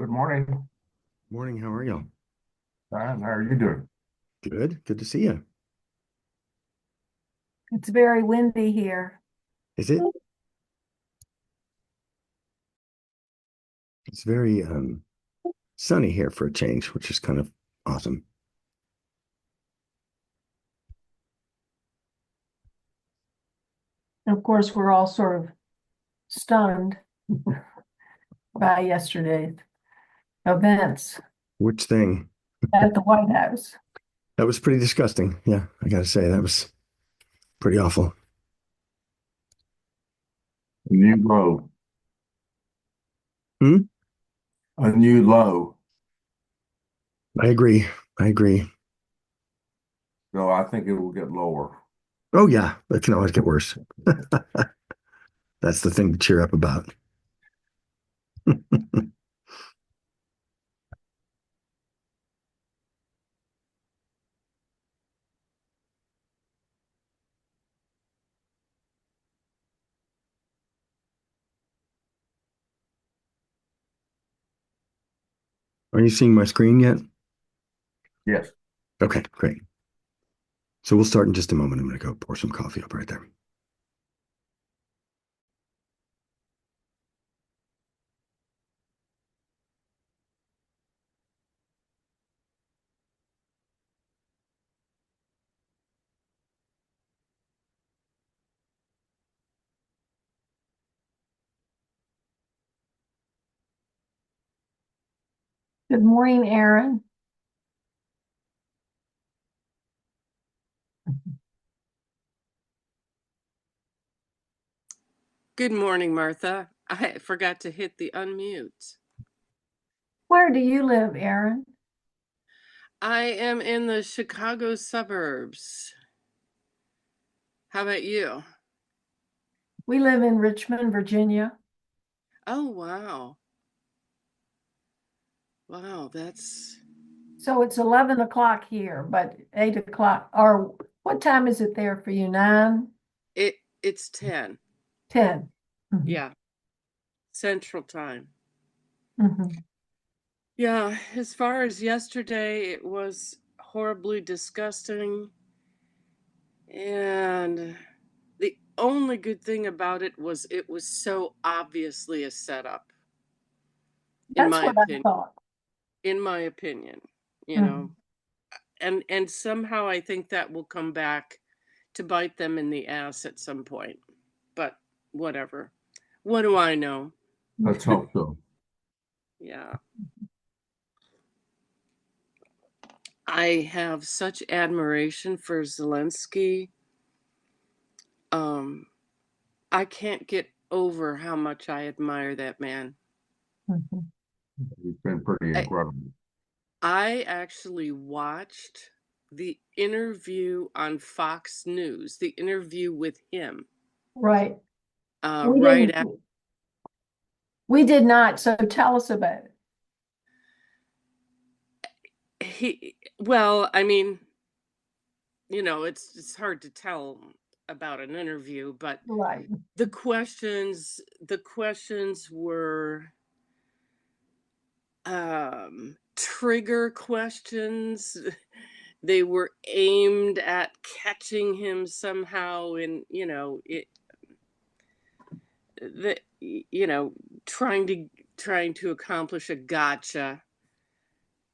Good morning. Morning, how are you? Fine. How are you doing? Good. Good to see you. It's very windy here. Is it? It's very sunny here for a change, which is kind of awesome. Of course, we're all sort of stunned by yesterday's events Which thing? at the White House. That was pretty disgusting. Yeah, I gotta say that was pretty awful. A new low. Hmm? A new low. I agree. I agree. So I think it will get lower. Oh yeah, it can always get worse. That's the thing to cheer up about. Are you seeing my screen yet? Yes. Okay, great. So we'll start in just a moment. I'm gonna go pour some coffee up right there. Good morning, Aaron. Good morning, Martha. I forgot to hit the unmute. Where do you live, Aaron? I am in the Chicago suburbs. How about you? We live in Richmond, Virginia. Oh, wow. Wow, that's So it's 11 o'clock here, but 8 o'clock, or what time is it there for you? 9, it. It's 10. 10? Mhm. Yeah, Central Time. Mhm. Yeah, as far as yesterday, it was horribly disgusting. And the only good thing about it was so obviously a setup, in That's my what I opinion. thought. In my opinion, you know. Mhm. And somehow I think that will come back to bite them in the ass at some point. But whatever. What do I know? Let's hope so. Yeah. I have such admiration for Zelensky. Um, I can't get over how much I admire that man. Mhm. It's been pretty I, incredible. I actually watched the interview on Fox News, the interview with him, Right. We right didn't, after we did not, so tell us about it. well, I mean, it's hard to tell about an interview, but Right. the questions were trigger questions. They were aimed at catching him somehow in, the you know, trying to accomplish a gotcha.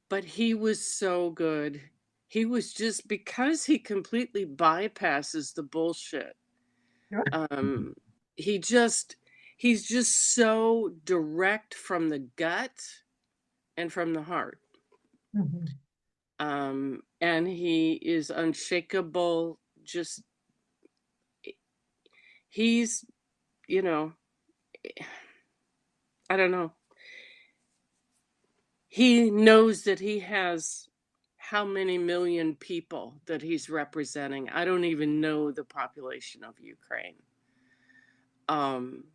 But he was so good. He was just because he completely bypasses the bullshit. Um, he just he's just so direct from the gut and from the heart. Mhm. And he is unshakable. Just he's, you know, I don't know. He knows that he has how many million people that he's representing. I don't even know the population of Ukraine. Um,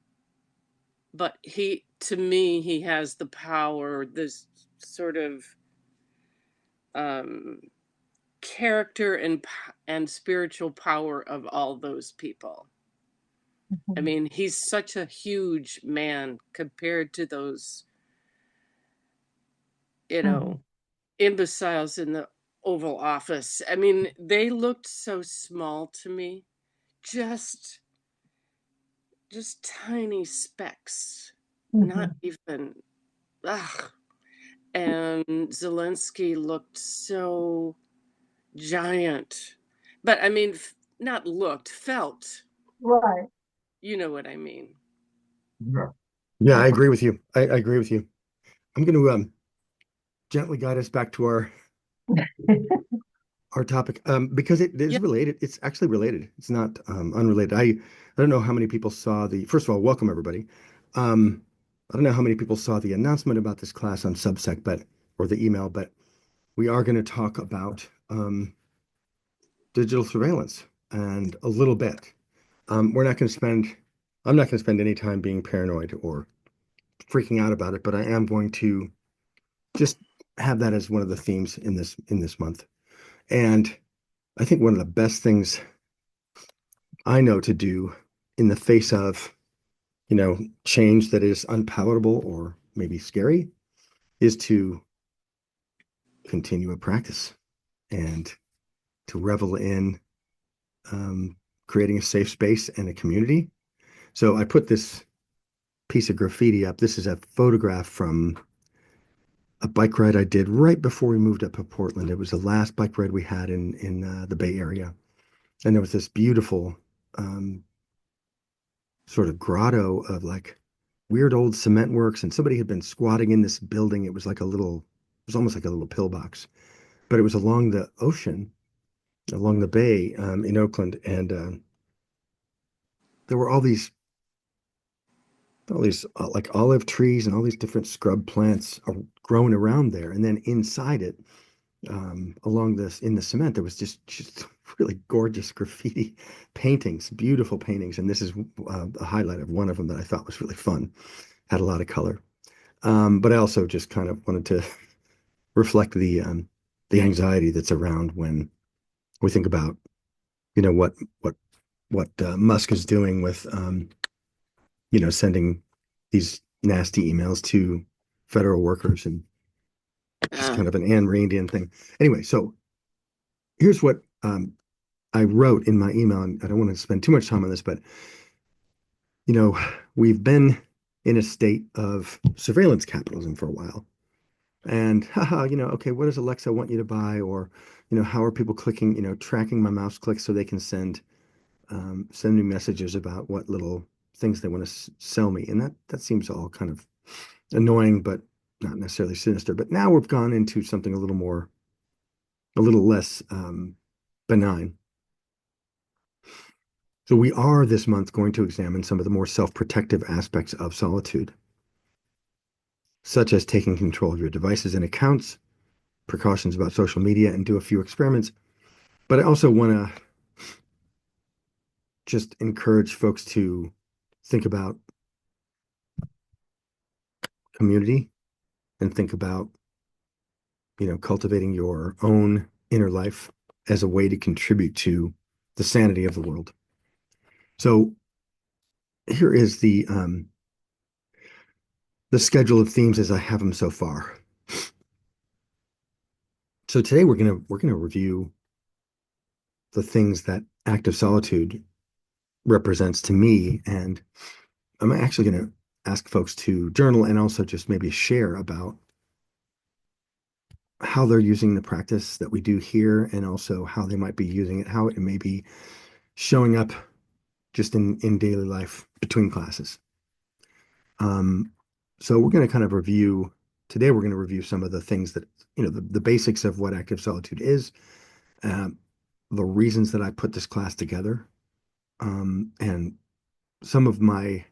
but to me, he has the power, this sort of um, character and spiritual power of all those people. I mean, he's such a huge man compared to those you Mhm. know, imbeciles in the Oval Office. I mean, they looked so small to me. Just just tiny specks. Not Mhm. even ugh. And Zelensky looked so giant. But I mean, not looked, felt. Right. You know what I mean. Yeah. Yeah, I agree with you. I agree with you. I'm going to gently guide us back to our topic because it is Yeah. related. It's actually related. It's not unrelated. I don't know how many people saw the, first of all, welcome everybody. I don't know how many people saw the announcement about this class on Substack, or the email, but we are going to talk about digital surveillance and a little bit. We're not going to spend, I'm not going to spend any time being paranoid or freaking out about it, but I am going to just have that as one of the themes in this month. And I think one of the best things I know to do in the face of, change that is unpalatable or maybe scary is to continue a practice and to revel in um, creating a safe space and a community. So I put this piece of graffiti up. This is a photograph from a bike ride I did right before we moved up to Portland. It was the last bike ride we had in the Bay Area, and there was this beautiful um, sort of grotto of like weird old cement works, and somebody had been squatting in this building. It was like it was almost like a little pillbox, but it was along the ocean, along the bay in Oakland, and there were all these like olive trees and all these different scrub plants are growing around there, and then inside it, along this in the cement, there was just really gorgeous graffiti paintings, beautiful paintings, and this is a highlight of one of them that I thought was really fun. Had a lot of color. But I also just kind of wanted to reflect the anxiety that's around when we think about, what Musk is doing with, sending these nasty emails to federal workers and just Uh, kind of an Anne Randian thing. Anyway, so here's what I wrote in my email, and I don't want to spend too much time on this, but you know, we've been in a state of surveillance capitalism for a while. And haha, okay, what does Alexa want you to buy? Or, how are people clicking, tracking my mouse clicks so they can send me messages about what little things they want to sell me. And that seems all kind of annoying, but not necessarily sinister. But now we've gone into something a little less benign. So we are this month going to examine some of the more self-protective aspects of solitude, such as taking control of your devices and accounts, precautions about social media, and do a few experiments. But I also want to just encourage folks to think about community and think about, cultivating your own inner life as a way to contribute to the sanity of the world. So here is the schedule of themes as I have them so far. So today we're gonna review the things that active solitude represents to me, and I'm actually gonna ask folks to journal and also just maybe share about how they're using the practice that we do here and also how they might be using it, how it may be showing up just in daily life between classes. Um, so we're going to kind of review today. We're going to review some of the things that, the basics of what active solitude is, um, the reasons that I put this class together, and some of my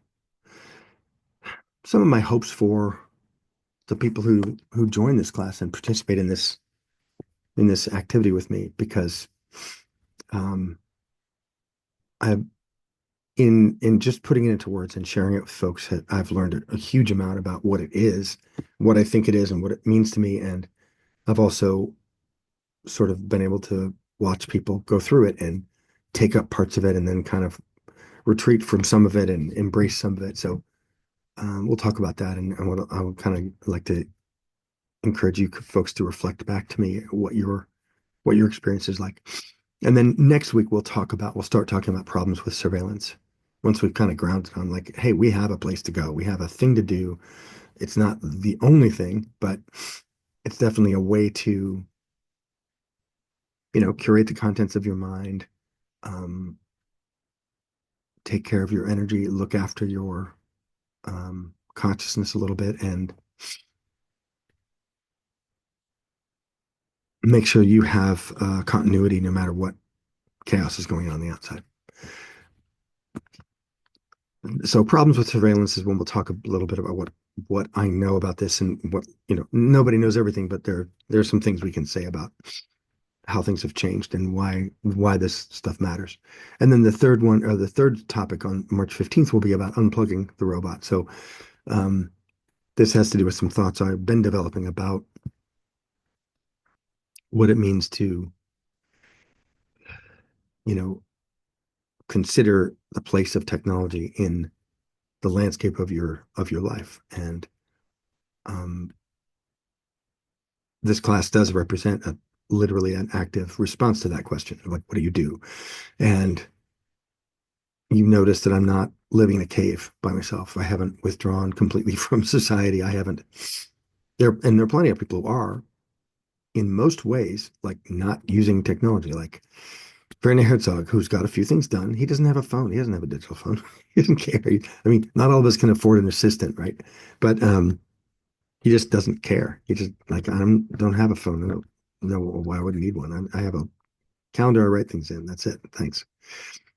some of my hopes for the people who join this class and participate in this activity with me, because um, I in just putting it into words and sharing it with folks, I've learned a huge amount about what it is, what I think it is, and what it means to me. And I've also sort of been able to watch people go through it and take up parts of it and then kind of retreat from some of it and embrace some of it. So we'll talk about that. And what I would kind of like to encourage you folks to reflect back to me what your experience is like. And then next week we'll start talking about problems with surveillance. Once we've kind of grounded on like, hey, we have a place to go. We have a thing to do. It's not the only thing, but it's definitely a way to, curate the contents of your mind, um, take care of your energy, look after your consciousness a little bit, and make sure you have continuity no matter what chaos is going on the outside. So problems with surveillance is when we'll talk a little bit about what I know about this and what, nobody knows everything, but there's some things we can say about how things have changed and why this stuff matters. And then the third topic on March 15th will be about unplugging the robot. So um, this has to do with some thoughts I've been developing about what it means to, you know, consider the place of technology in the landscape of your life. And um, this class does represent literally an active response to that question. Like, what do you do? And you notice that I'm not living in a cave by myself. I haven't withdrawn completely from society. I haven't there are plenty of people who are in most ways like not using technology. Like Werner Herzog, who's got a few things done. He doesn't have a phone. He doesn't have a digital phone. He doesn't care. I mean, not all of us can afford an assistant, right? But he just doesn't care. He just like don't have a phone. No, why would I need one? I have a calendar. I write things in. That's it. Thanks.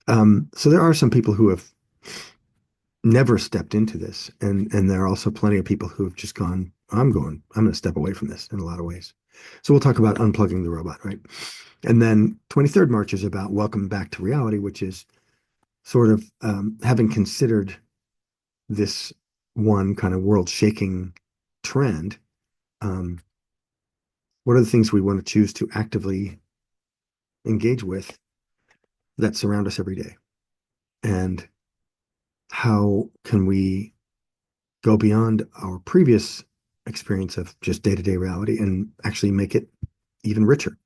So there are some people who have never stepped into this, and there are also plenty of people who have just gone. I'm going to step away from this in a lot of ways. So we'll talk about unplugging the robot, right? And then 23rd March is about welcome back to reality, which is sort of having considered this one kind of world shaking trend. Um, what are the things we want to choose to actively engage with that surround us every day? And how can we go beyond our previous experience of just day-to-day reality and actually make it even richer?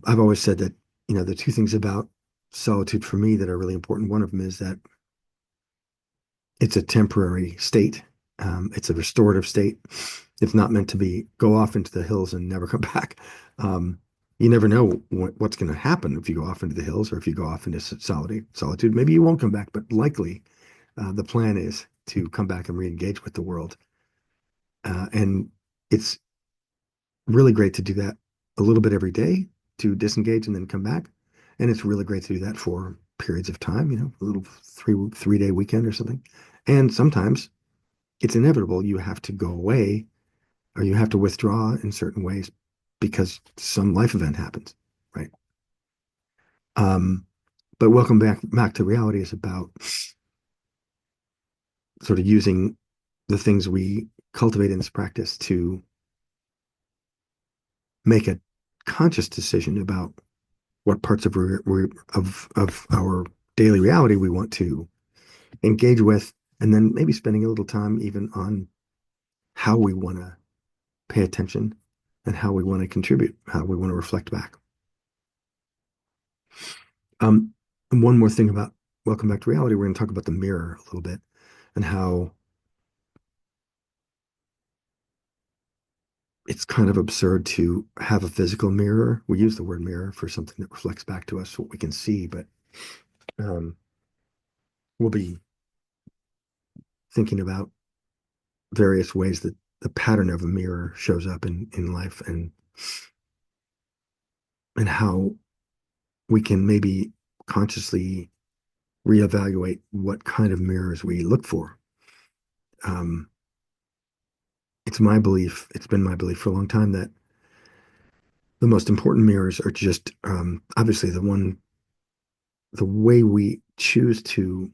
I've always said that, the two things about solitude for me that are really important. One of them is that it's a temporary state. It's a restorative state. It's not meant to be go off into the hills and never come back. You never know what's going to happen if you go off into the hills or if you go off into solitude. Maybe you won't come back, but likely the plan is to come back and re-engage with the world. And it's really great to do that a little bit every day, to disengage and then come back. And it's really great to do that for periods of time, a little 3 day weekend or something. And sometimes it's inevitable. You have to go away or you have to withdraw in certain ways because some life event happens, right? But welcome back to reality is about sort of using the things we cultivate in this practice to make a conscious decision about what parts of our daily reality we want to engage with, and then maybe spending a little time even on how we want to pay attention and how we want to contribute, how we want to reflect back. And one more thing about welcome back to reality, we're going to talk about the mirror a little bit and how it's kind of absurd to have a physical mirror. We use the word mirror for something that reflects back to us what we can see, but we'll be thinking about various ways that the pattern of a mirror shows up in life and how we can maybe consciously reevaluate what kind of mirrors we look for. It's been my belief for a long time that the most important mirrors are just obviously the way we choose to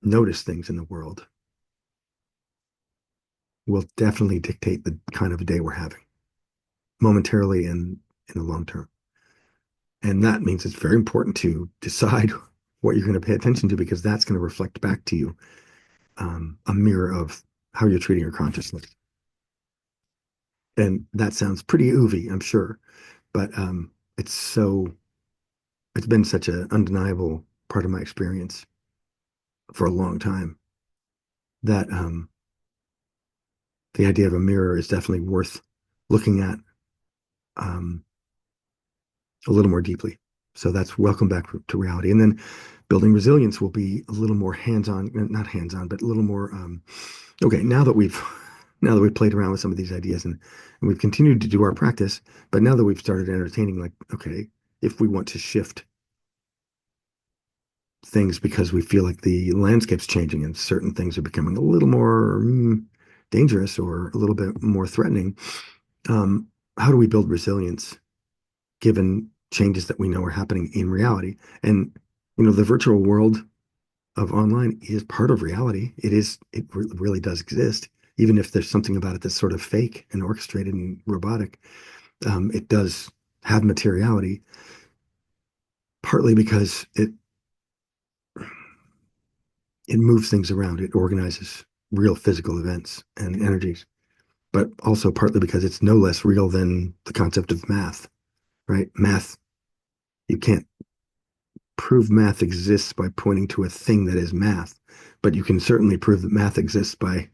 notice things in the world will definitely dictate the kind of a day we're having momentarily and in the long term. And that means it's very important to decide what you're going to pay attention to because that's going to reflect back to you a mirror of how you're treating your consciousness. And that sounds pretty oovy, I'm sure, but it's been such an undeniable part of my experience for a long time that the idea of a mirror is definitely worth looking at um, a little more deeply. So that's welcome back to reality. And then building resilience will be a little more hands-on, not hands-on, but a little more okay, now that we've played around with some of these ideas and we've continued to do our practice, but now that we've started entertaining, like, okay, if we want to shift things because we feel like the landscape's changing and certain things are becoming a little more dangerous or a little bit more threatening, um, how do we build resilience given changes that we know are happening in reality? And the virtual world of online is part of reality. Really does exist, even if there's something about it that's sort of fake and orchestrated and robotic. It does have materiality, partly because it moves things around. It organizes real physical events and energies, but also partly because it's no less real than the concept of math, right? Math, you can't prove math exists by pointing to a thing that is math, but you can certainly prove that math exists by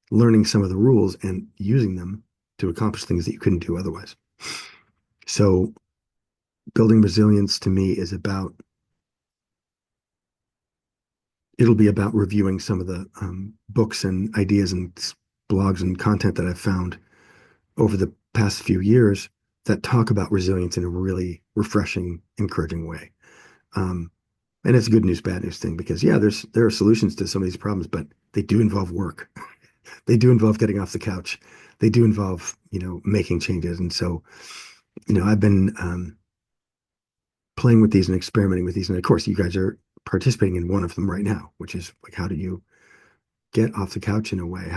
learning some of the rules and using them to accomplish things that you couldn't do otherwise. So building resilience to me is it'll be about reviewing some of the books and ideas and blogs and content that I've found over the past few years that talk about resilience in a really refreshing, encouraging way. Um, and it's a good news, bad news thing because yeah, there are solutions to some of these problems, but they do involve work. They do involve getting off the couch. They do involve, making changes. And so, I've been playing with these and experimenting with these. And of course, you guys are participating in one of them right now, which is like, how do you get off the couch in a way?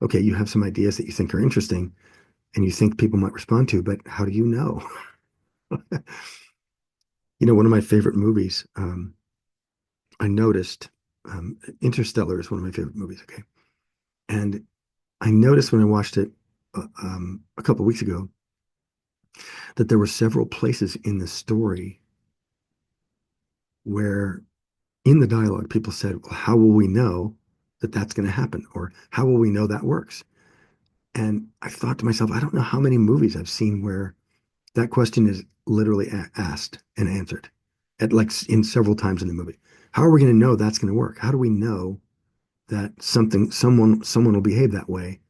Okay, you have some ideas that you think are interesting and you think people might respond to, but how do you know? One of my favorite movies, I noticed, Interstellar is one of my favorite movies. Okay. And I noticed when I watched it a couple of weeks ago that there were several places in the story where in the dialogue people said, well, how will we know that that's going to happen? Or how will we know that works? And I thought to myself, I don't know how many movies I've seen where that question is literally asked and answered at like in several times in the movie. How are we going to know that's going to work? How do we know that someone will behave that way?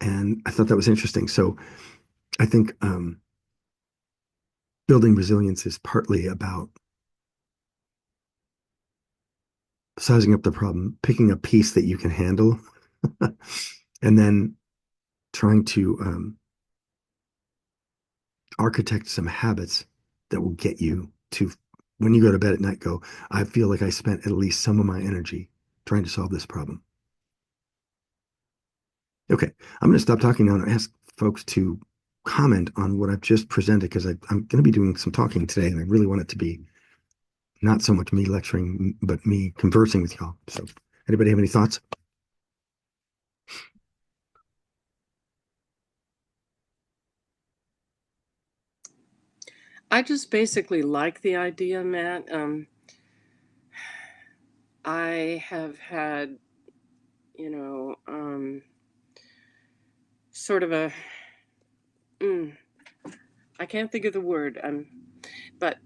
And I thought that was interesting. So I think building resilience is partly about sizing up the problem, picking a piece that you can handle, and then trying to architect some habits that will get you to, when you go to bed at night, go, I feel like I spent at least some of my energy trying to solve this problem. Okay, I'm going to stop talking now and ask folks to comment on what I've just presented because I'm going to be doing some talking today and I really want it to be not so much me lecturing, but me conversing with y'all. So, anybody have any thoughts? I just basically like the idea, Matt. I have had, sort of I can't think of the word, but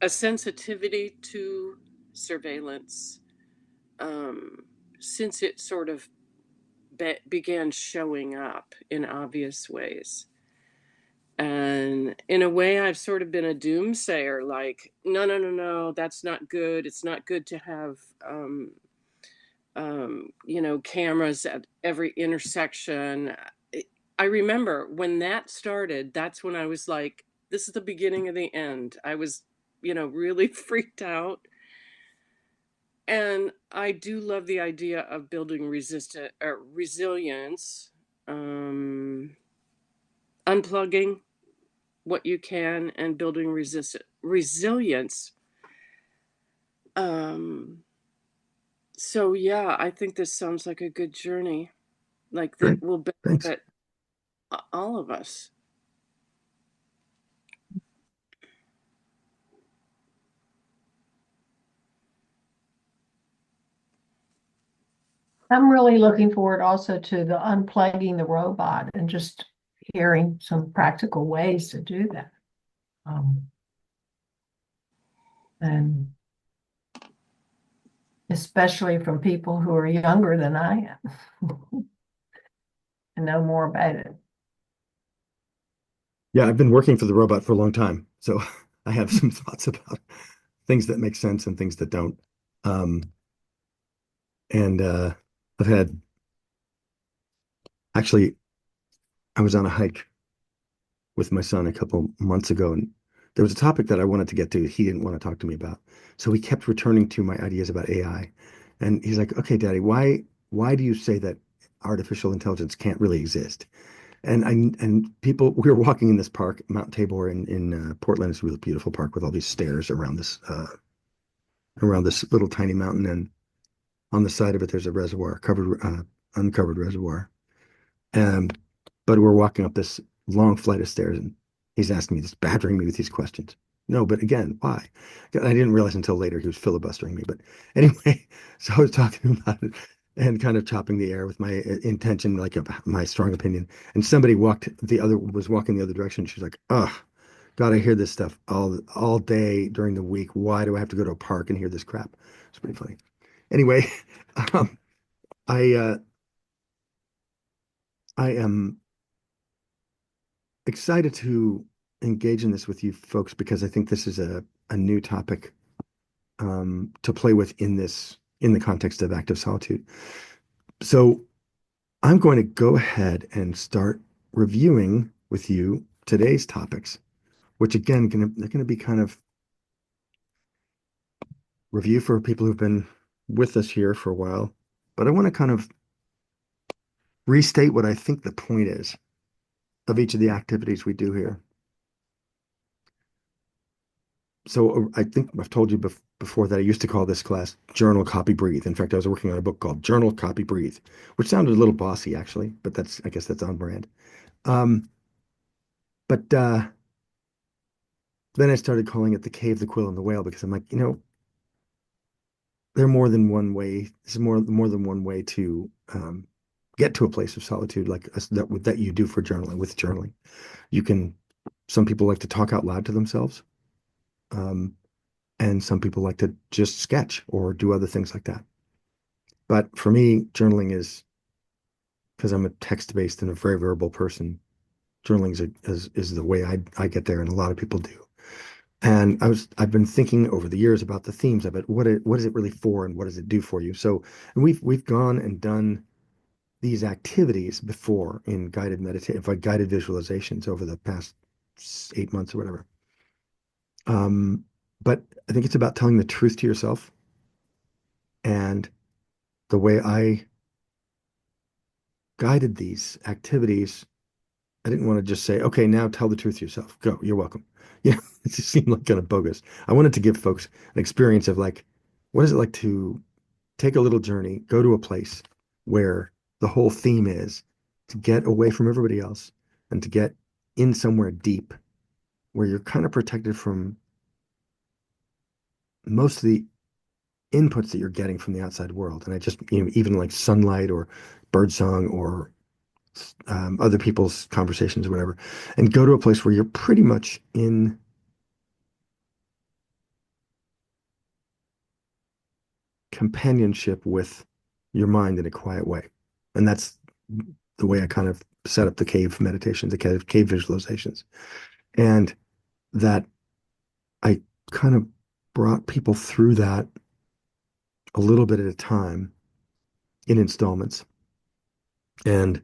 a sensitivity to surveillance since it sort of began showing up in obvious ways. And in a way, I've sort of been a doomsayer, like, no, no, no, no, that's not good. It's not good to have, cameras at every intersection. I remember when that started, that's when I was like, this is the beginning of the end. I was, really freaked out. And I do love the idea of building resilience, unplugging what you can and building resilience. Um, so yeah, I think this sounds like a good journey. like Great. that will Thanks. benefit all of us. I'm really looking forward also to the unplugging the robot and just hearing some practical ways to do that. And especially from people who are younger than I am and know more about it. Yeah, I've been working for the robot for a long time, so I have some thoughts about things that make sense and things that don't. Um, and I've had actually, I was on a hike with my son a couple months ago, and there was a topic that I wanted to get to. He didn't want to talk to me about, so he kept returning to my ideas about AI, and he's like, "Okay, Daddy, why do you say that artificial intelligence can't really exist?" And people, we were walking in this park, Mount Tabor in Portland. It's a really beautiful park with all these stairs around this little tiny mountain, and on the side of it there's a reservoir, uncovered reservoir. Um, but we're walking up this long flight of stairs, and he's asking me this, badgering me with these questions. No, but again, why? I didn't realize until later he was filibustering me. But anyway, so I was talking to him about it and kind of chopping the air with my intention, like my strong opinion. And somebody was walking the other direction. She's like, "Oh, God, I hear this stuff all day during the week. Why do I have to go to a park and hear this crap?" It's pretty funny. Anyway, um, I I am excited to engage in this with you folks because I think this is a new topic to play with in the context of active solitude. So I'm going to go ahead and start reviewing with you today's topics, which again, they're going to be kind of review for people who've been with us here for a while. But I want to kind of restate what I think the point is of each of the activities we do here. So I think I've told you before that I used to call this class Journal, Copy, Breathe. In fact, I was working on a book called Journal, Copy, Breathe, which sounded a little bossy actually, but I guess that's on brand. Um, but then I started calling it the cave, the quill, and the whale because I'm like, there are more than one way. This is more than one way to get to a place of solitude like that you do for journaling with journaling. You can, some people like to talk out loud to themselves. Um, and some people like to just sketch or do other things like that. But for me, journaling is because I'm a text-based and a very verbal person. Journaling is the way I get there, and a lot of people do. And I've been thinking over the years about the themes of it. What is it really for, and what does it do for you? So, and we've gone and done these activities before in guided visualizations over the past 8 months or whatever. But I think it's about telling the truth to yourself. And the way I guided these activities, I didn't want to just say, okay, now tell the truth to yourself. Go, you're welcome. It just seemed like kind of bogus. I wanted to give folks an experience of like, what is it like to take a little journey, go to a place where the whole theme is to get away from everybody else and to get in somewhere deep where you're kind of protected from most of the inputs that you're getting from the outside world. And I just, even like sunlight or birdsong or other people's conversations or whatever, and go to a place where you're pretty much in companionship with your mind in a quiet way. And that's the way I kind of set up the cave meditations, the cave visualizations. And that I kind of brought people through that a little bit at a time in installments. And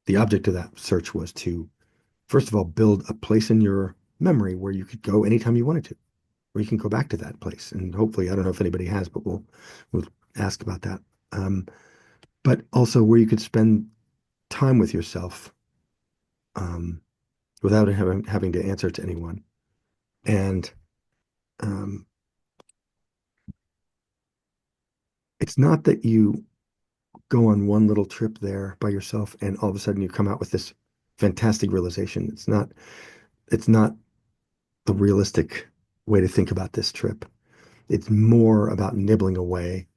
the object of that search was to, first of all, build a place in your memory where you could go anytime you wanted to, where you can go back to that place. And hopefully, I don't know if anybody has, but we'll ask about that. But also where you could spend time with yourself um, without having to answer to anyone. And it's not that you go on one little trip there by yourself and all of a sudden you come out with this fantastic realization. It's not the realistic way to think about this trip. It's more about nibbling away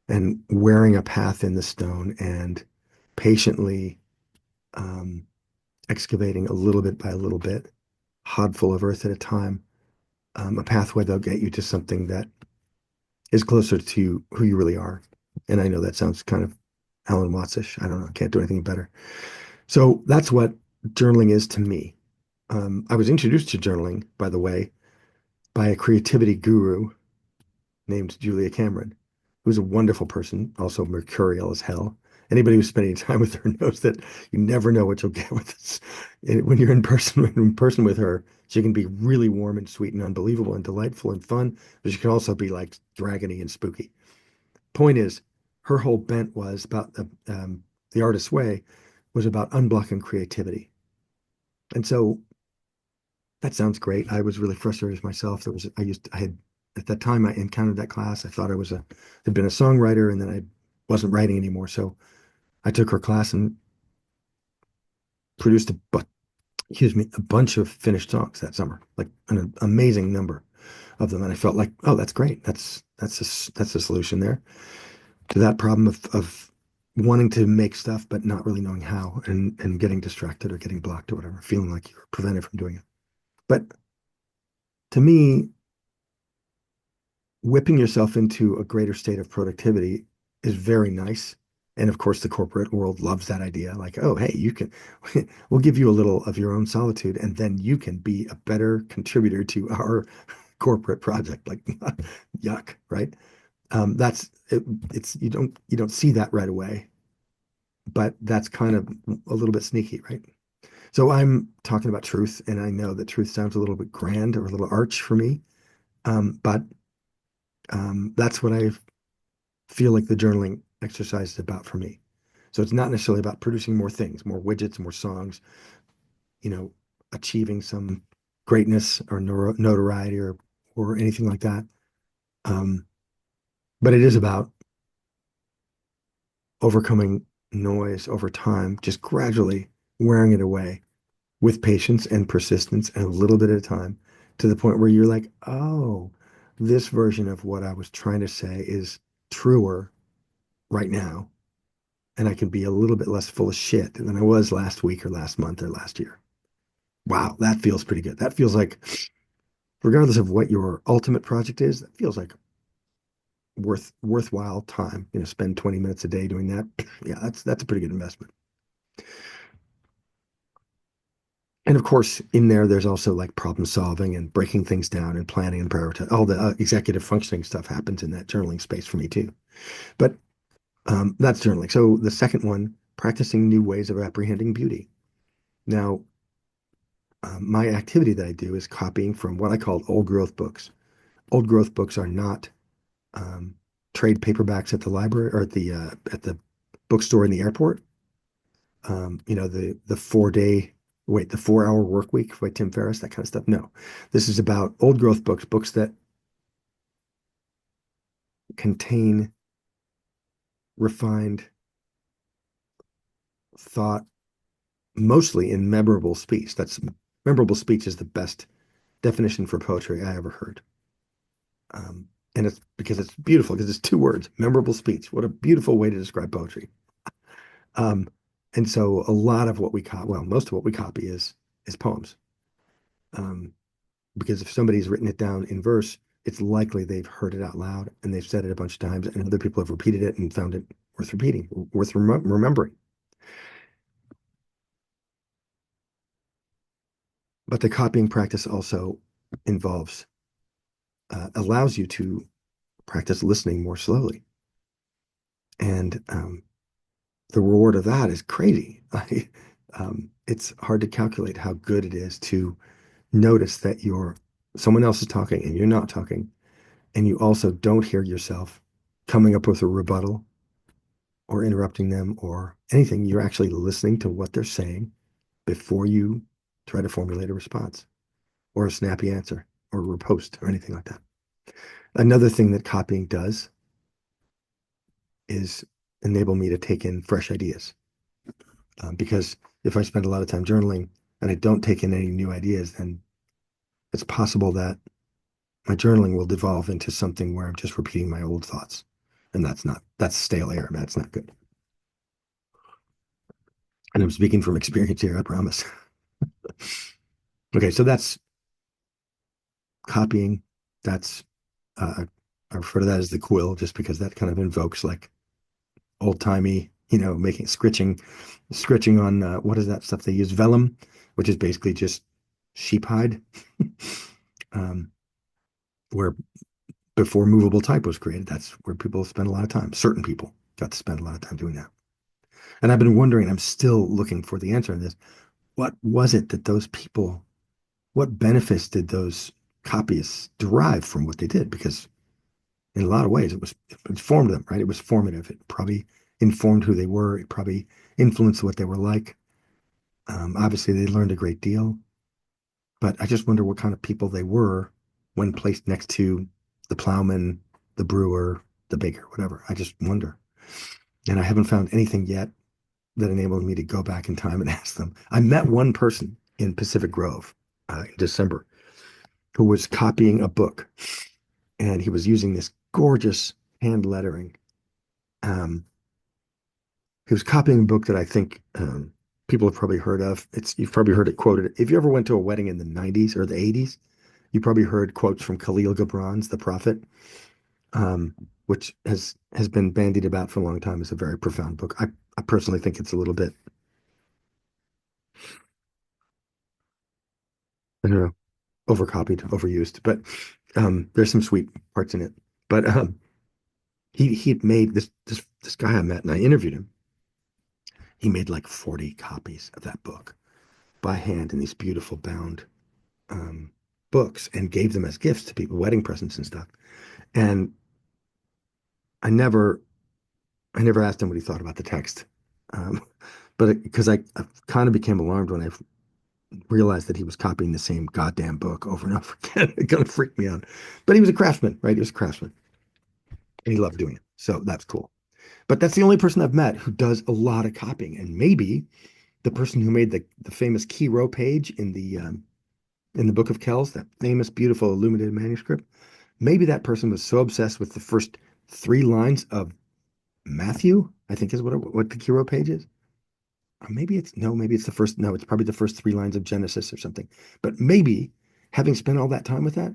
and wearing a path in the stone and patiently um, excavating a little bit by a little bit, hodful of earth at a time, a pathway that'll get you to something that is closer to who you really are. And I know that sounds kind of Alan Watts-ish. I don't know. I can't do anything better. So that's what journaling is to me. I was introduced to journaling, by the way, by a creativity guru named Julia Cameron, who's a wonderful person, also mercurial as hell. Anybody who's spending time with her knows that you never know what you'll get with this. When you're in person with her, she can be really warm and sweet and unbelievable and delightful and fun, but she can also be like dragony and spooky. Point is, her whole bent was about the artist's way was about unblocking creativity. And so that sounds great. I was really frustrated with myself. I had at that time I encountered that class. I thought had been a songwriter and then I wasn't writing anymore. So I took her class and produced a bunch of finished songs that summer, like an amazing number of them. And I felt like, oh, that's great. That's a solution there to that problem of wanting to make stuff but not really knowing how and getting distracted or getting blocked or whatever, feeling like you're prevented from doing it. But to me, whipping yourself into a greater state of productivity is very nice. And of course, the corporate world loves that idea. Like, oh, hey, we'll give you a little of your own solitude, and then you can be a better contributor to our corporate project. Like, yuck, right? That's it, it's you don't see that right away, but that's kind of a little bit sneaky, right? So I'm talking about truth, and I know that truth sounds a little bit grand or a little arch for me, but that's what I feel like the journaling exercise is about for me. So it's not necessarily about producing more things, more widgets, more songs, you know, achieving some greatness or notoriety or anything like that. Um, but it is about overcoming noise over time, just gradually wearing it away with patience and persistence and a little bit at a time to the point where you're like, oh, this version of what I was trying to say is truer right now. And I can be a little bit less full of shit than I was last week or last month or last year. Wow, that feels pretty good. That feels like, regardless of what your ultimate project is, that feels like worthwhile time. Spend 20 minutes a day doing that. Yeah, that's a pretty good investment. And of course, in there's also like problem solving and breaking things down and planning and prioritizing. All the executive functioning stuff happens in that journaling space for me too. But that's journaling. So the second one, practicing new ways of apprehending beauty. Now, my activity that I do is copying from what I call old growth books. Old growth books are not um, trade paperbacks at the library or at the bookstore in the airport. The 4-hour work week by Tim Ferriss, that kind of stuff. No, this is about old growth books that contain refined thought, mostly in memorable speech. That's memorable speech is the best definition for poetry I ever heard. And it's because it's beautiful because it's two words, memorable speech. What a beautiful way to describe poetry. Um, and so a lot of what we copy, well, most of what we copy is poems. Um, because if somebody's written it down in verse, it's likely they've heard it out loud and they've said it a bunch of times, and other people have repeated it and found it worth repeating, worth remembering. But the copying practice also involves allows you to practice listening more slowly, and the reward of that is crazy. It's hard to calculate how good it is to notice that someone else is talking and you're not talking, and you also don't hear yourself coming up with a rebuttal or interrupting them or anything. You're actually listening to what they're saying before you try to formulate a response or a snappy answer or a riposte or anything like that. Another thing that copying does is enable me to take in fresh ideas. Because if I spend a lot of time journaling and I don't take in any new ideas, then it's possible that my journaling will devolve into something where I'm just repeating my old thoughts. And that's stale air. That's not good. And I'm speaking from experience here, I promise. Okay, so that's copying. That's, I refer to that as the quill just because that kind of invokes like old timey, making scritching on what is that stuff they use? Vellum, which is basically just sheep hide, um, where before movable type was created, that's where people spend a lot of time. Certain people got to spend a lot of time doing that. And I've been wondering, I'm still looking for the answer in this. What was it that those people, what benefits did those copyists derive from what they did? Because in a lot of ways, it informed them, right? It was formative. It probably informed who they were. It probably influenced what they were like. Obviously, they learned a great deal, but I just wonder what kind of people they were when placed next to the plowman, the brewer, the baker, whatever. I just wonder. And I haven't found anything yet that enabled me to go back in time and ask them. I met one person in Pacific Grove in December who was copying a book, and he was using this gorgeous hand lettering. Um, he was copying a book that I think people have probably heard of. You've probably heard it quoted. If you ever went to a wedding in the 90s or the 80s, you probably heard quotes from Khalil Gibran's The Prophet, which has been bandied about for a long time as a very profound book. I personally think it's a little bit, I don't know, overcopied, overused, but there's some sweet parts in it. But he had made this guy I met and I interviewed him. He made like 40 copies of that book by hand in these beautiful bound um, books and gave them as gifts to people, wedding presents and stuff. And I never I never asked him what he thought about the text. Um, but because I kind of became alarmed when I realized that he was copying the same goddamn book over and over again. It kind of freaked me out. But he was a craftsman, right? He was a craftsman and he loved doing it. So that's cool. But that's the only person I've met who does a lot of copying. And maybe the person who made the famous key row page in the Book of Kells, that famous, beautiful illuminated manuscript, maybe that person was so obsessed with the first 3 lines of Matthew, I think is what the key row page is. Or maybe it's no, maybe it's the first, no, it's probably the first 3 lines of Genesis or something. But maybe having spent all that time with that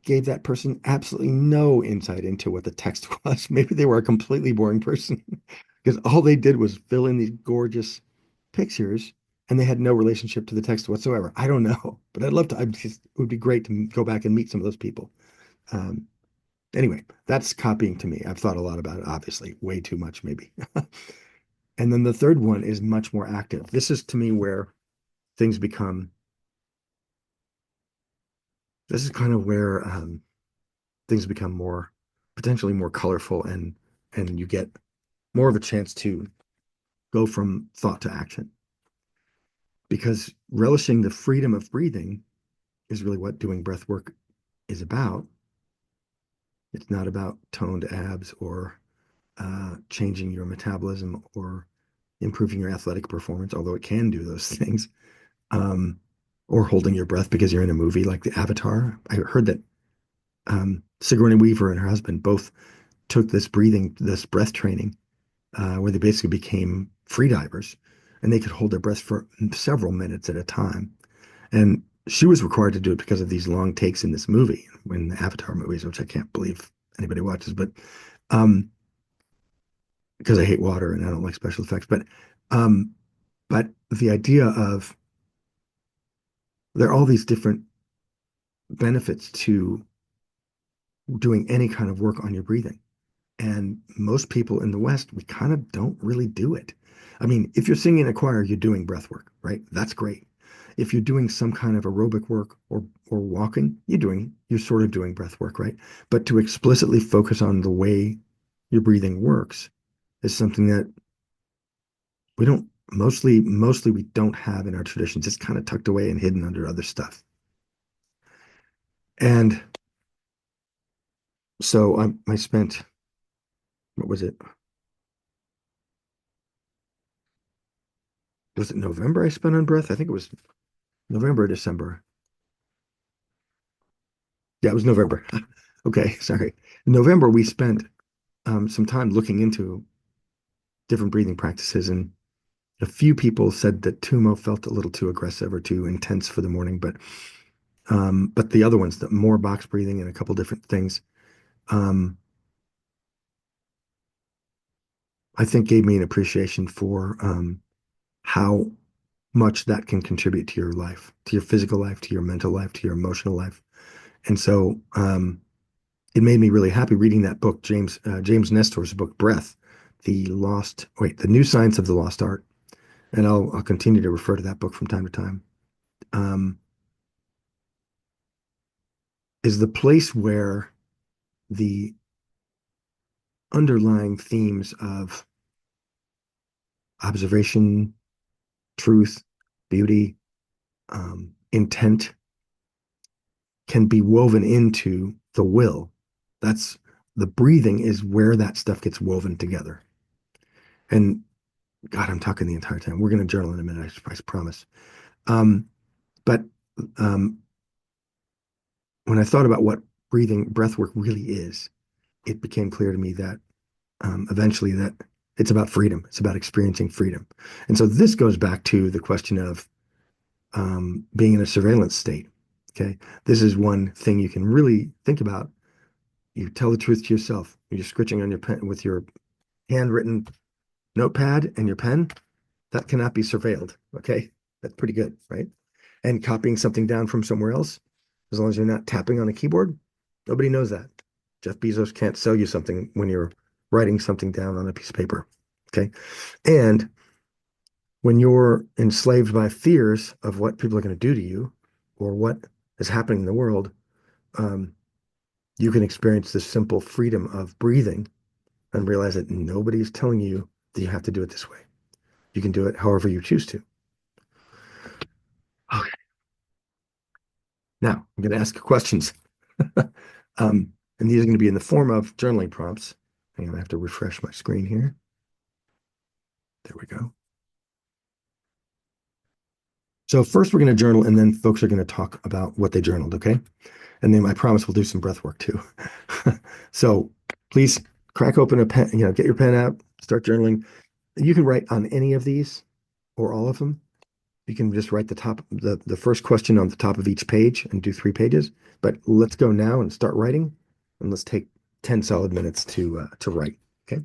gave that person absolutely no insight into what the text was. Maybe they were a completely boring person because all they did was fill in these gorgeous pictures and they had no relationship to the text whatsoever. I don't know, but I'd love to. It would be great to go back and meet some of those people. Um, anyway, that's copying to me. I've thought a lot about it, obviously, way too much, maybe. And then the third one is much more active. This is to me where things become, this is kind of where things become more, potentially more colorful and you get more of a chance to go from thought to action. Because relishing the freedom of breathing is really what doing breath work is about. It's not about toned abs or changing your metabolism or improving your athletic performance, although it can do those things, um, or holding your breath because you're in a movie like the Avatar. I heard that Sigourney Weaver and her husband both took this breath training, where they basically became freedivers and they could hold their breath for several minutes at a time. And she was required to do it because of these long takes in this movie, in the Avatar movies, which I can't believe anybody watches, but um, because I hate water and I don't like special effects. Um, but the idea of there are all these different benefits to doing any kind of work on your breathing. And most people in the West, we kind of don't really do it. I mean, if you're singing in a choir, you're doing breath work, right? That's great. If you're doing some kind of aerobic work or walking, you're sort of doing breath work, right? But to explicitly focus on the way your breathing works is something that we don't mostly we don't have in our traditions. It's kind of tucked away and hidden under other stuff. And so I spent, what was it? Was it November I spent on breath? I think it was November or December. Yeah, it was November. Okay, sorry. In November, we spent some time looking into different breathing practices, and a few people said that Tumo felt a little too aggressive or too intense for the morning, but the other ones, the more box breathing and a couple different things, um, I think gave me an appreciation for how much that can contribute to your life, to your physical life, to your mental life, to your emotional life. And so it made me really happy reading that book, James Nestor's book, Breath, the New Science of the Lost Art. And I'll continue to refer to that book from time to time. Um, is the place where the underlying themes of observation, truth, beauty, intent can be woven into the will. That's the breathing is where that stuff gets woven together. And God, I'm talking the entire time. We're going to journal in a minute, I promise. Um, but um, when I thought about what breath work really is, it became clear to me that eventually that it's about freedom. It's about experiencing freedom. And so this goes back to the question of being in a surveillance state. Okay. This is one thing you can really think about. You tell the truth to yourself. You're scritching on your pen with your handwritten notepad and your pen. That cannot be surveilled. Okay. That's pretty good, right? And copying something down from somewhere else, as long as you're not tapping on a keyboard, nobody knows that. Jeff Bezos can't sell you something when you're writing something down on a piece of paper. Okay. And when you're enslaved by fears of what people are going to do to you or what is happening in the world, um, you can experience this simple freedom of breathing and realize that nobody's telling you that you have to do it this way. You can do it however you choose to. Okay. Now I'm going to ask you questions. And these are going to be in the form of journaling prompts. Hang on, I have to refresh my screen here. There we go. So first we're going to journal, and then folks are going to talk about what they journaled, okay? And then I promise we'll do some breath work too. So please crack open a pen, get your pen out, start journaling. You can write on any of these or all of them. You can just write the first question on the top of each page and do 3 pages. But let's go now and start writing, and let's take 10 solid minutes to write. Okay.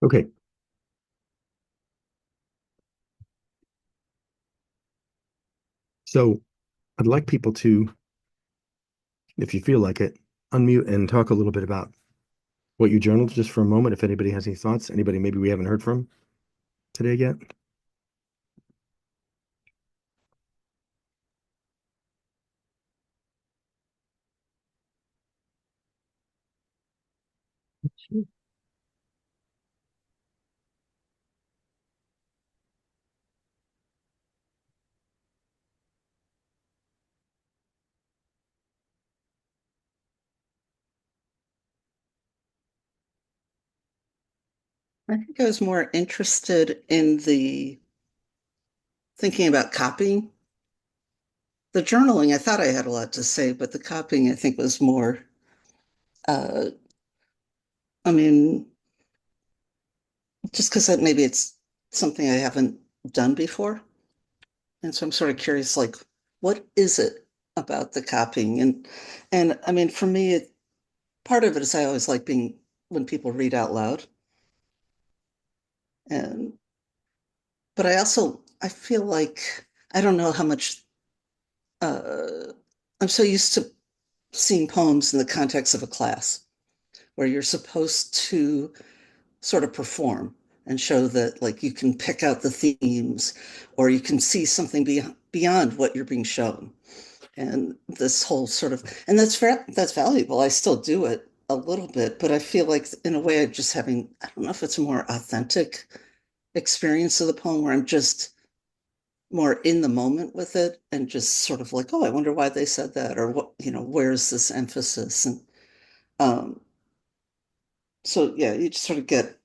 Okay. So I'd like people to, if you feel like it, unmute and talk a little bit about what you journaled just for a moment. If anybody has any thoughts, anybody maybe we haven't heard from today yet. I think I was more interested in the thinking about copying. The journaling, I thought I had a lot to say, but the copying, I think, was more, uh, I mean, just because maybe it's something I haven't done before. And so I'm sort of curious, like, what is it about the copying? And I mean, for me, part of it is I always like being when people read out loud. And but I feel like I don't know how much I'm so used to seeing poems in the context of a class where you're supposed to sort of perform and show that like you can pick out the themes or you can see something beyond what you're being shown. And this whole sort of and that's valuable. I still do it a little bit, but I feel like in a way I'm just having I don't know if it's a more authentic experience of the poem where I'm just more in the moment with it and just sort of like, oh, I wonder why they said that or what, where's this emphasis? And um, so yeah, you just sort of get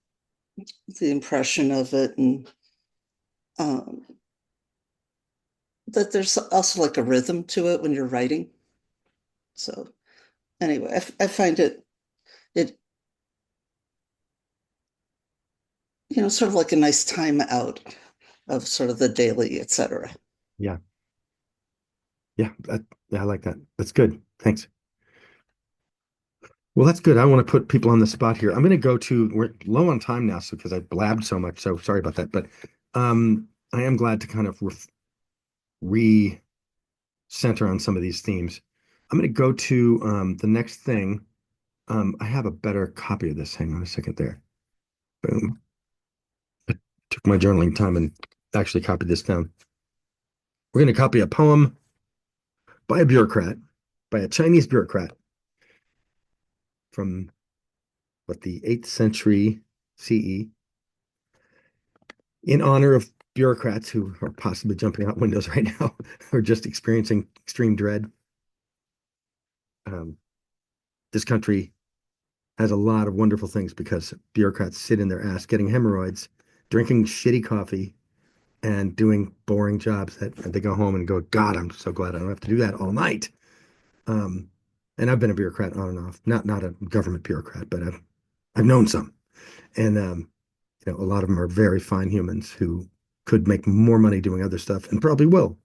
the impression of it and um, that there's also like a rhythm to it when you're writing. So anyway, I find it, sort of like a nice time out of sort of the daily, etc. Yeah. Yeah. Yeah, I like that. That's good. Thanks. Well, that's good. I want to put people on the spot here. I'm going to go to, we're low on time now, so because I blabbed so much, so sorry about that. But I am glad to kind of re-center on some of these themes. I'm going to go to the next thing. I have a better copy of this. Hang on a second there. Boom. I took my journaling time and actually copied this down. We're going to copy a poem by a bureaucrat, by a Chinese bureaucrat from what the 8th century CE in honor of bureaucrats who are possibly jumping out windows right now or just experiencing extreme dread. Um, this country has a lot of wonderful things because bureaucrats sit in their ass getting hemorrhoids, drinking shitty coffee, and doing boring jobs that they go home and go, God, I'm so glad I don't have to do that all night. Um, and I've been a bureaucrat on and off, not a government bureaucrat, but I've known some. And a lot of them are very fine humans who could make more money doing other stuff and probably will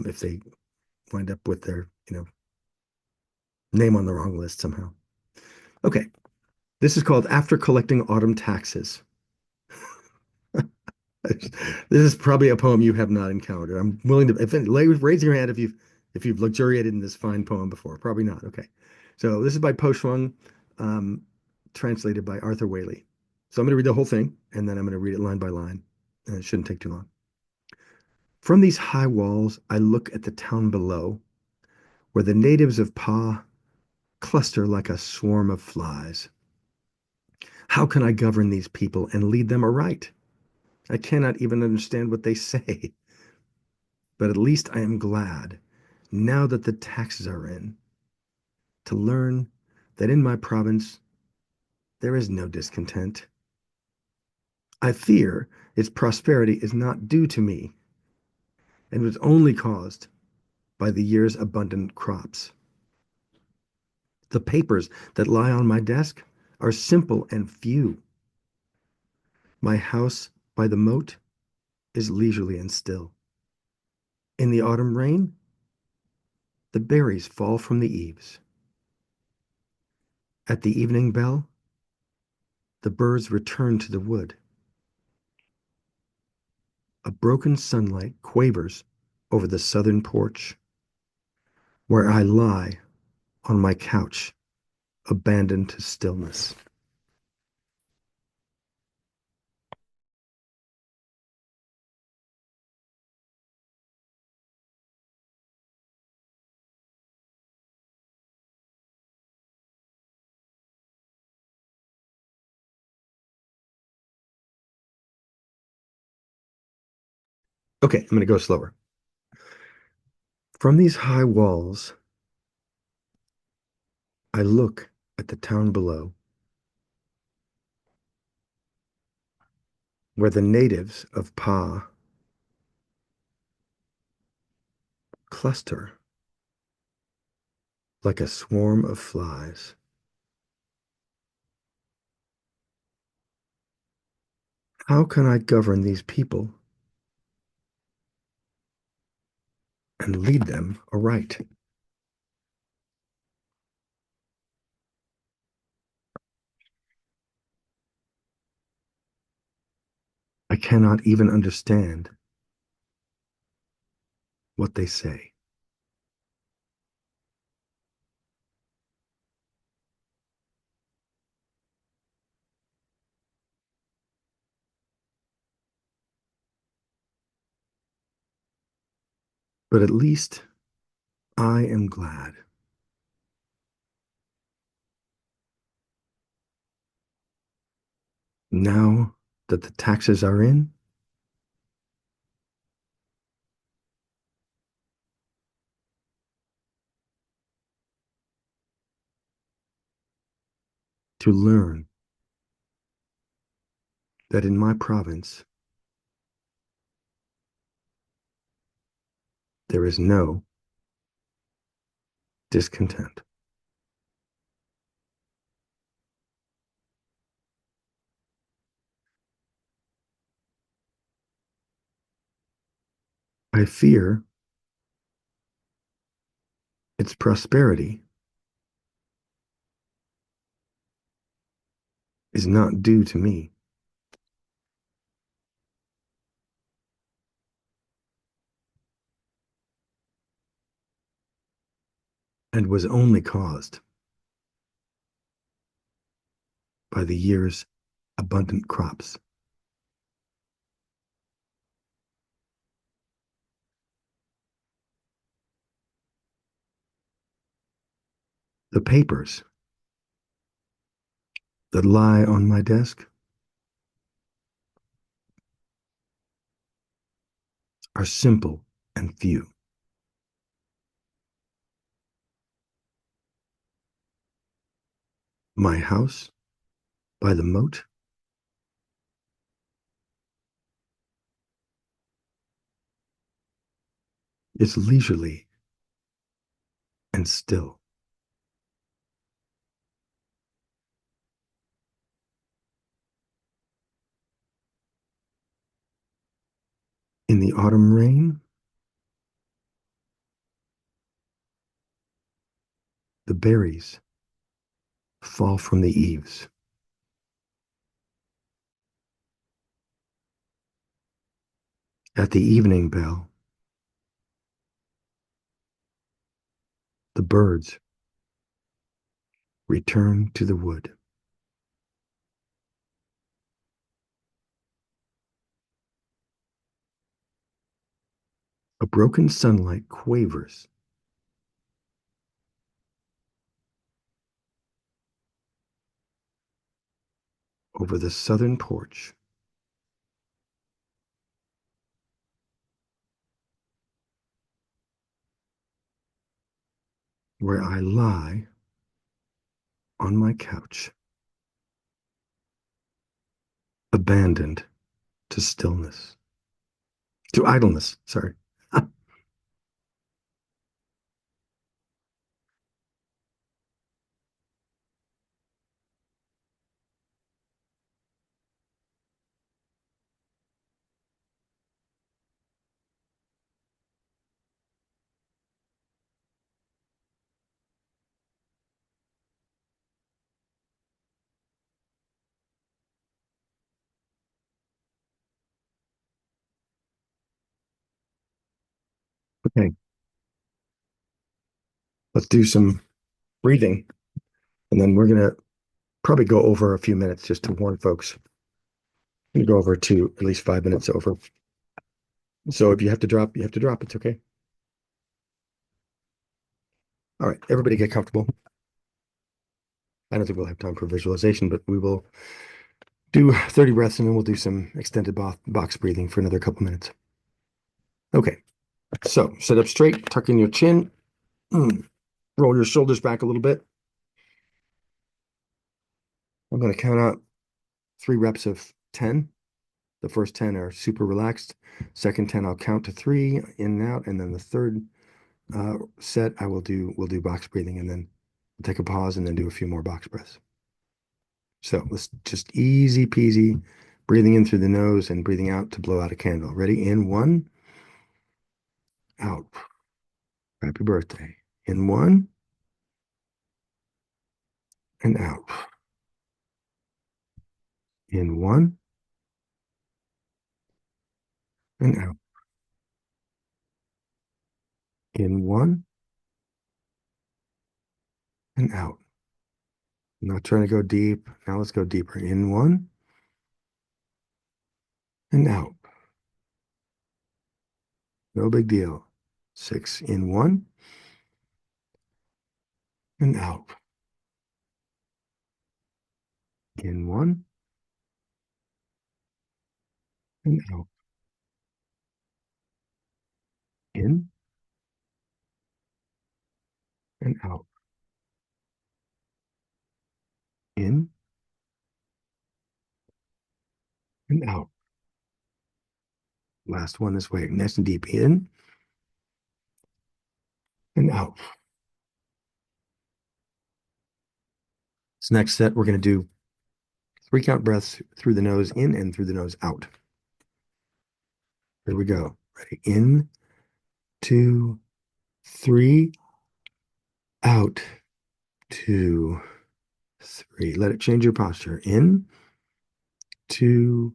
if they wind up with their, name on the wrong list somehow. Okay, this is called After Collecting Autumn Taxes. This is probably a poem you have not encountered. I'm willing to, raise your hand if you've luxuriated in this fine poem before. Probably not. Okay, so this is by Po Shuang, um, translated by Arthur Whaley. So I'm going to read the whole thing, and then I'm going to read it line by line, and it shouldn't take too long. From these high walls, I look at the town below, where the natives of Pa cluster like a swarm of flies. How can I govern these people and lead them aright? I cannot even understand what they say. But at least I am glad, now that the taxes are in, to learn that in my province there is no discontent. I fear its prosperity is not due to me, and was only caused by the year's abundant crops. The papers that lie on my desk are simple and few. My house by the moat is leisurely and still. In the autumn rain, the berries fall from the eaves. At the evening bell, The birds return to the wood. A broken sunlight quavers over the southern porch, where I lie on my couch, abandoned to stillness. Okay, I'm going to go slower. From these high walls, I look at the town below, where the natives of Pa cluster like a swarm of flies. How can I govern these people and lead them aright? I cannot even understand what they say. But at least I am glad. Now that the taxes are in, to learn that in my province there is no discontent. I fear its prosperity is not due to me. And was only caused by the year's abundant crops. The papers that lie on my desk are simple and few. My house by the moat is leisurely and still. In the autumn rain, the berries fall from the eaves. At the evening bell, the birds return to the wood. A broken sunlight quavers over the southern porch, where I lie on my couch, abandoned to stillness, to idleness, sorry. Okay, let's do some breathing, and then we're gonna probably go over a few minutes just to warn folks. I'm gonna go over to at least 5 minutes over. So if you have to drop, you have to drop. It's okay. All right, everybody get comfortable. I don't think we'll have time for visualization, but we will do 30 breaths and then we'll do some extended box breathing for another couple minutes. Okay, so sit up straight, tuck in your chin, roll your shoulders back a little bit. I'm going to count out 3 reps of 10. The first 10 are super relaxed. Second 10, I'll count to 3 in and out, and then the third set, we'll do box breathing, and then take a pause and then do a few more box breaths. So let's just easy peasy, breathing in through the nose and breathing out to blow out a candle. Ready? In 1, out. Happy birthday. In 1, and out. In 1, and out. In 1, and out. I'm not trying to go deep. Now let's go deeper. In 1, and out. No big deal. 6 in 1, and out. In 1, and out. In, and out. In, and out. Last one this way. Nice and deep. In, and out. This next set, we're going to do 3 count breaths through the nose in and through the nose out. Here we go. Ready? In, 2, 3, out, 2, 3. Let it change your posture. In, 2,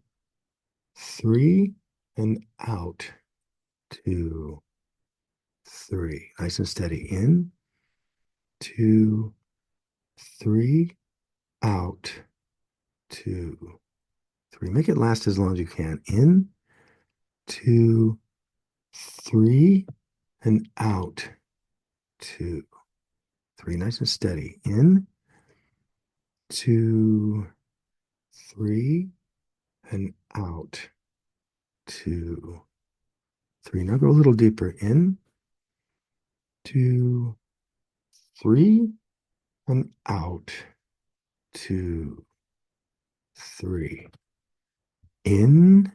3, and out, 2, 3. Nice and steady. In, 2, 3, out, 2, 3. Make it last as long as you can. In, 2, 3, and out, 2, 3. Nice and steady. In, 2, 3, and out, 2, 3. Now go a little deeper. In, 2, 3, and out, 2, 3. In,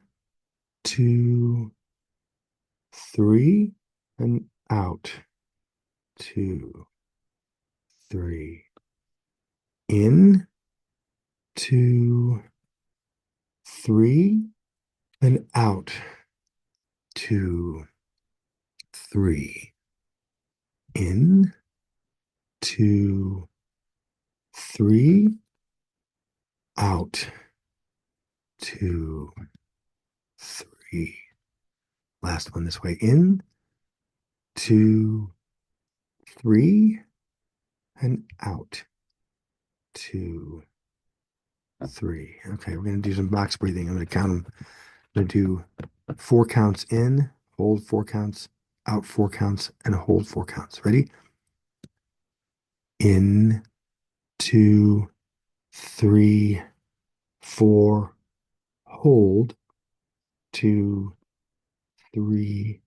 2, 3, and out, 2, 3. In, 2, 3, and out, 2, 3. In, 2, 3, out, 2, 3. Last one this way. In, 2, 3, and out, 2, 3. Okay, we're going to do some box breathing. I'm going to count them. I'm going to do 4 counts in, hold 4 counts, out 4 counts, and hold 4 counts. Ready? In, 2, 3, 4, hold, 2, 3,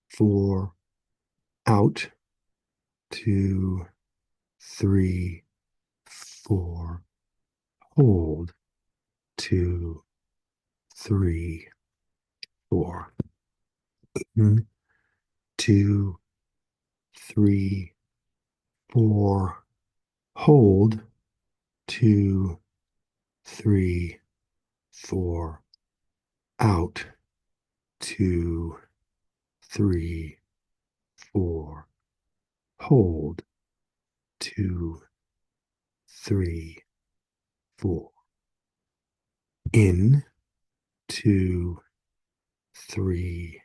4, out, 2, 3, 4, hold, 2, 3, 4. In, 2, 3, 4, hold, 2, 3, 4, out, 2, 3, 4, hold, 2, 3, 4. In, 2, 3,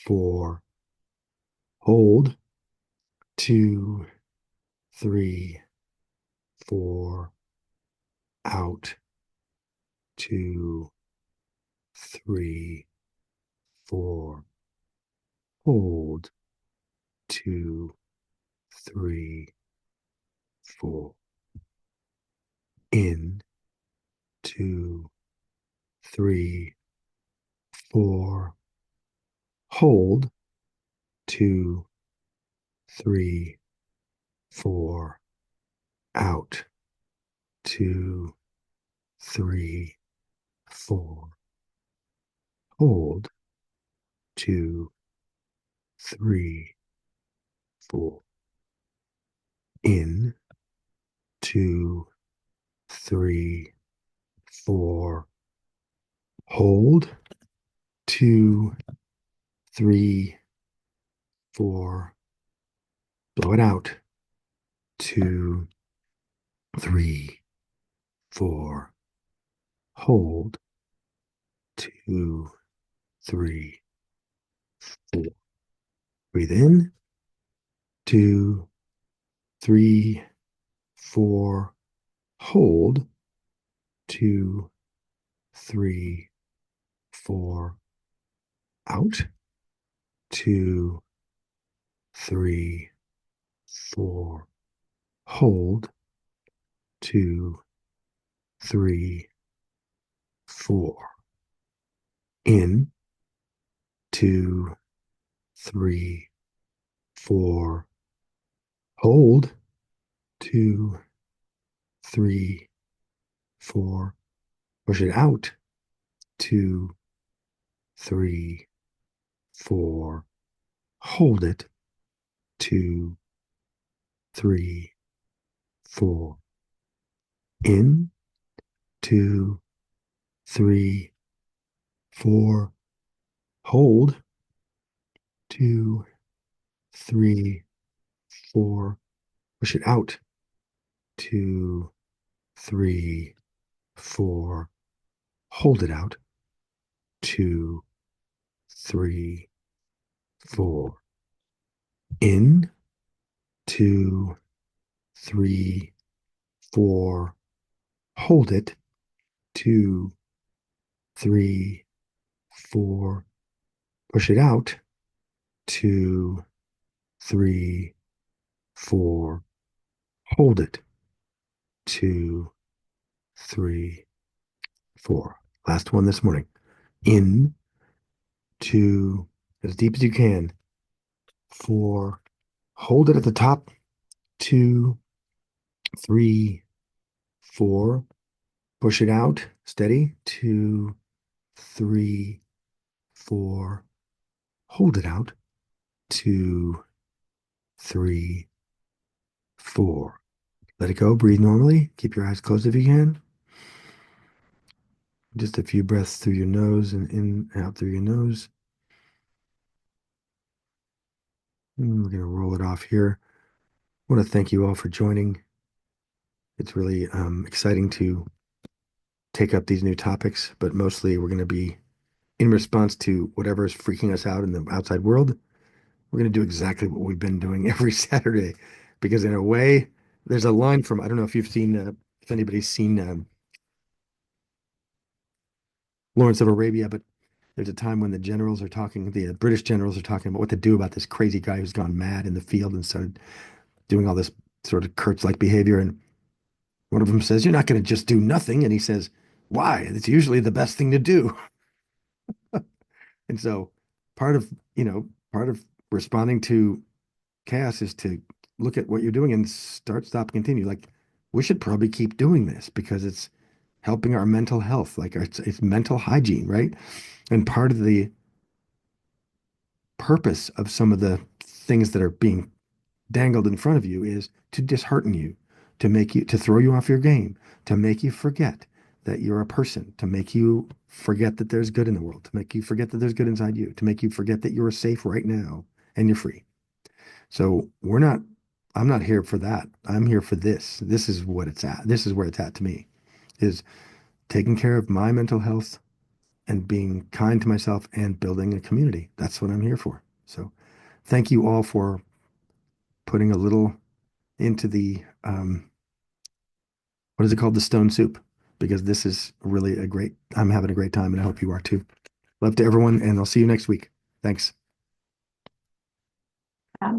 4, Hold. 2, 3, 4. Out. 2, 3, 4. Hold. 2, 3, 4. In. 2, 3, 4. Hold. 2, 3, 4. Out. 2, 3, 4. Hold. 2, 3, 4. In. 2, 3, 4. Hold. 2, 3, 4. Blow it out. 2, 3, 4. Hold. 2, 3, 4. Breathe in. 2, 3, 4. Hold. 2, 3, 4. Out. 2, 3, 4. Hold. 2, 3, 4. In. 2, 3, 4. Hold. 2, 3, 4. Push it out. 2, 3, 4. Hold it. 2, 3, 4. In. 2, 3, 4. Hold. 2, 3, 4. Push it out. 2, 3, 4. Hold it out. 2, 3, 4. In. 2, 3, 4. Hold it. 2, 3, 4. Push it out. 2, 3, 4. Hold it. 2, 3, 4. Last one this morning. In. 2, as deep as you can. 4. Hold it at the top. 2, 3, 4. Push it out. Steady. 2, 3, 4. Hold it out. 2, 3, 4. Let it go. Breathe normally. Keep your eyes closed if you can. Just a few breaths through your nose and in and out through your nose. And we're going to roll it off here. I want to thank you all for joining. It's really exciting to take up these new topics, but mostly we're going to be in response to whatever is freaking us out in the outside world. We're going to do exactly what we've been doing every Saturday, because in a way, there's a line from, I don't know if you've seen, if anybody's seen Lawrence of Arabia, but there's a time when the generals are talking, the British generals are talking about what to do about this crazy guy who's gone mad in the field and started doing all this sort of Kurtz-like behavior. And one of them says, "You're not going to just do nothing." And he says, "Why? It's usually the best thing to do." And so part of, part of responding to chaos is to look at what you're doing and start, stop, continue. Like, we should probably keep doing this because it's helping our mental health. Like, it's mental hygiene, right? And part of the purpose of some of the things that are being dangled in front of you is to dishearten you, to make you, to throw you off your game, to make you forget that you're a person, to make you forget that there's good in the world, to make you forget that there's good inside you, to make you forget that you're safe right now and you're free. So I'm not here for that. I'm here for this. This is what it's at. This is where it's at to me, is taking care of my mental health and being kind to myself and building a community. That's what I'm here for. So thank you all for putting a little into the what is it called? The stone soup, because this is really I'm having a great time and I hope you are too. Love to everyone, and I'll see you next week. Thanks.